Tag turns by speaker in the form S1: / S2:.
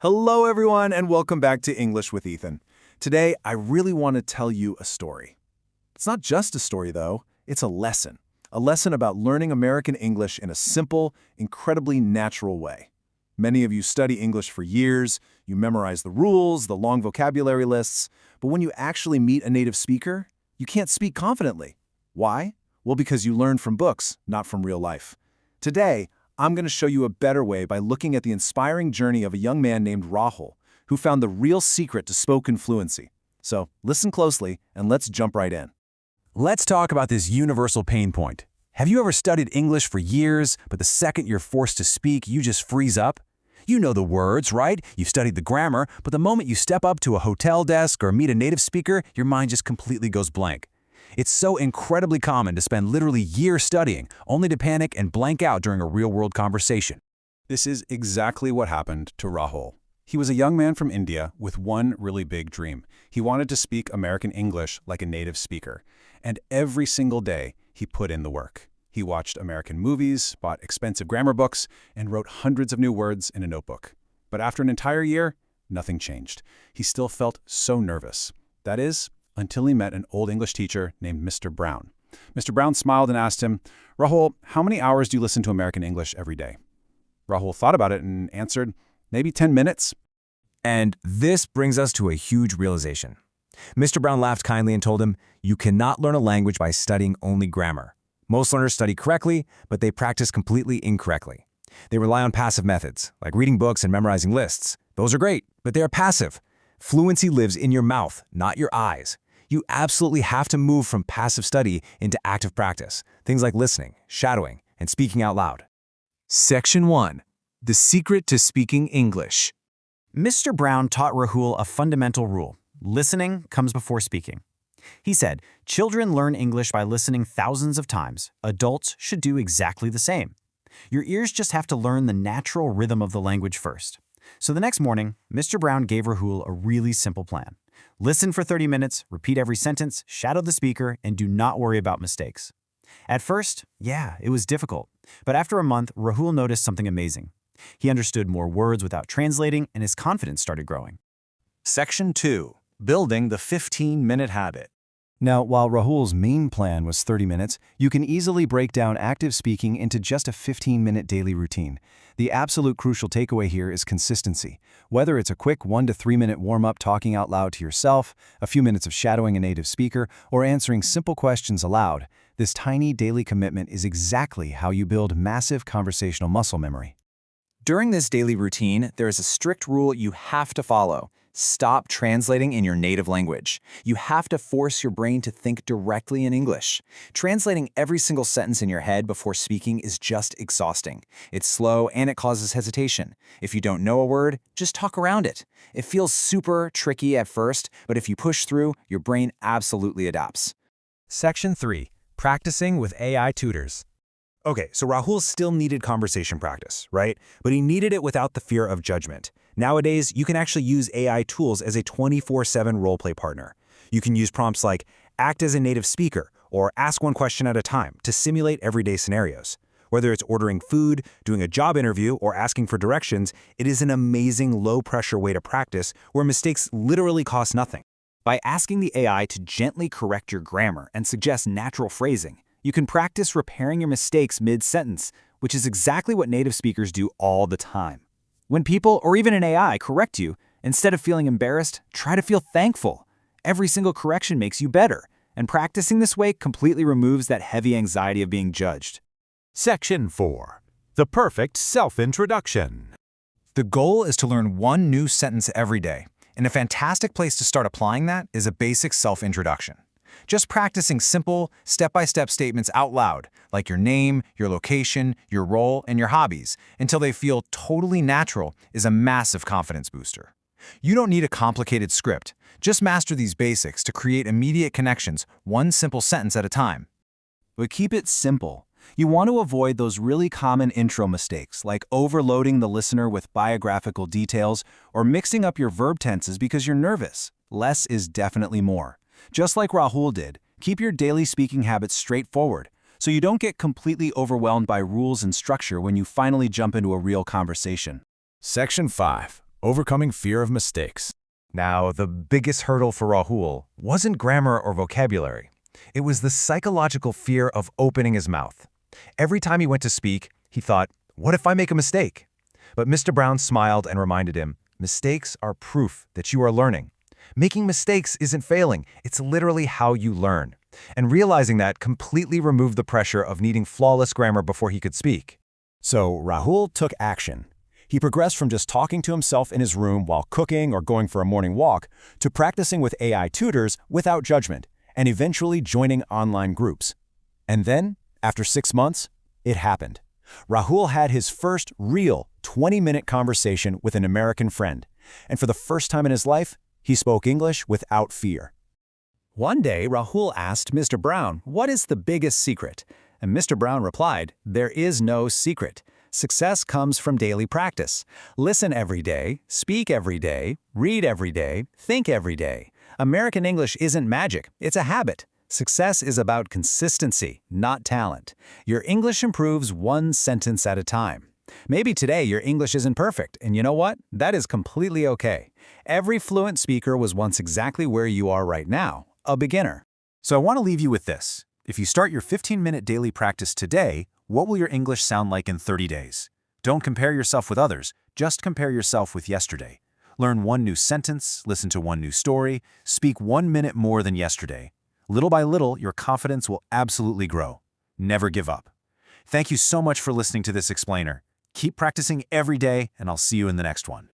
S1: Hello, everyone, and welcome back to English with Ethan. Today, I really want to tell you a story. It's not just a story, though. It's a lesson. A lesson about learning American English in a simple, incredibly natural way. Many of you study English for years, you memorize the rules, the long vocabulary lists, but when you actually meet a native speaker, you can't speak confidently. Why? Well, because you learn from books, not from real life. Today, I'm going to show you a better way by looking at the inspiring journey of a young man named Rahul, who found the real secret to spoken fluency. So listen closely and let's jump right in.
S2: Let's talk about this universal pain point. Have you ever studied English for years, but the second you're forced to speak, you just freeze up? You know the words, right? You've studied the grammar, but the moment you step up to a hotel desk or meet a native speaker, your mind just completely goes blank. It's so incredibly common to spend literally years studying, only to panic and blank out during a real-world conversation.
S1: This is exactly what happened to Rahul. He was a young man from India with one really big dream. He wanted to speak American English like a native speaker. And every single day, he put in the work. He watched American movies, bought expensive grammar books, and wrote hundreds of new words in a notebook. But after an entire year, nothing changed. He still felt so nervous. That is, until he met an old English teacher named Mr. Brown. Mr. Brown smiled and asked him, "Rahul, how many hours do you listen to American English every day?" Rahul thought about it and answered, "Maybe 10 minutes.
S2: And this brings us to a huge realization. Mr. Brown laughed kindly and told him, "You cannot learn a language by studying only grammar. Most learners study correctly, but they practice completely incorrectly. They rely on passive methods, like reading books and memorizing lists. Those are great, but they are passive. Fluency lives in your mouth, not your eyes. You absolutely have to move from passive study into active practice, things like listening, shadowing, and speaking out loud."
S3: Section 1. The Secret to Speaking English.
S4: Mr. Brown taught Rahul a fundamental rule. Listening comes before speaking. He said, children learn English by listening thousands of times. Adults should do exactly the same. Your ears just have to learn the natural rhythm of the language first. So the next morning, Mr. Brown gave Rahul a really simple plan. Listen for 30 minutes, repeat every sentence, shadow the speaker, and do not worry about mistakes. At first, it was difficult. But after a month, Rahul noticed something amazing. He understood more words without translating, and his confidence started growing.
S1: Section 2. Building the 15-minute habit.
S5: Now, while Rahul's main plan was 30 minutes, you can easily break down active speaking into just a 15-minute daily routine. The absolute crucial takeaway here is consistency. Whether it's a quick 1 to 3 minute warm-up talking out loud to yourself, a few minutes of shadowing a native speaker, or answering simple questions aloud, this tiny daily commitment is exactly how you build massive conversational muscle memory.
S6: During this daily routine, there is a strict rule you have to follow. Stop translating in your native language. You have to force your brain to think directly in English. Translating every single sentence in your head before speaking is just exhausting. It's slow and it causes hesitation. If you don't know a word, just talk around it. It feels super tricky at first, but if you push through, your brain absolutely adapts.
S2: Section 3. Practicing with AI tutors. Okay, so Rahul still needed conversation practice, right? But he needed it without the fear of judgment. Nowadays, you can actually use AI tools as a 24/7 role-play partner. You can use prompts like, act as a native speaker, or ask one question at a time to simulate everyday scenarios. Whether it's ordering food, doing a job interview, or asking for directions, it is an amazing low-pressure way to practice where mistakes literally cost nothing.
S6: By asking the AI to gently correct your grammar and suggest natural phrasing, you can practice repairing your mistakes mid-sentence, which is exactly what native speakers do all the time. When people, or even an AI, correct you, instead of feeling embarrassed, try to feel thankful. Every single correction makes you better, and practicing this way completely removes that heavy anxiety of being judged.
S3: Section 4. The Perfect Self-Introduction.
S1: The goal is to learn one new sentence every day, and a fantastic place to start applying that is a basic self-introduction. Just practicing simple, step-by-step statements out loud, like your name, your location, your role, and your hobbies, until they feel totally natural, is a massive confidence booster. You don't need a complicated script. Just master these basics to create immediate connections, one simple sentence at a time. But keep it simple. You want to avoid those really common intro mistakes, like overloading the listener with biographical details or mixing up your verb tenses because you're nervous. Less is definitely more. Just like Rahul did, keep your daily speaking habits straightforward, so you don't get completely overwhelmed by rules and structure when you finally jump into a real conversation.
S2: Section 5.
S3: overcoming fear of mistakes.
S1: Now, the biggest hurdle for Rahul wasn't grammar or vocabulary. It was the psychological fear of opening his mouth. Every time he went to speak, he thought, what if I make a mistake? But Mr. Brown smiled and reminded him, mistakes are proof that you are learning. Making mistakes isn't failing, it's literally how you learn. And realizing that completely removed the pressure of needing flawless grammar before he could speak.
S5: So Rahul took action. He progressed from just talking to himself in his room while cooking or going for a morning walk to practicing with AI tutors without judgment and eventually joining online groups. And then, after 6 months, it happened. Rahul had his first real 20-minute conversation with an American friend, and for the first time in his life, he spoke English without fear. One day, Rahul asked Mr. Brown, "What is the biggest secret?" And Mr. Brown replied, "There is no secret. Success comes from daily practice. Listen every day, speak every day, read every day, think every day. American English isn't magic, it's a habit. Success is about consistency, not talent. Your English improves one sentence at a time. Maybe today your English isn't perfect, and you know what? That is completely okay. Every fluent speaker was once exactly where you are right now, a beginner."
S2: So I want to leave you with this. If you start your 15-minute daily practice today, what will your English sound like in 30 days? Don't compare yourself with others, just compare yourself with yesterday. Learn one new sentence, listen to one new story, speak 1 minute more than yesterday. Little by little, your confidence will absolutely grow. Never give up. Thank you so much for listening to this explainer. Keep practicing every day, and I'll see you in the next one.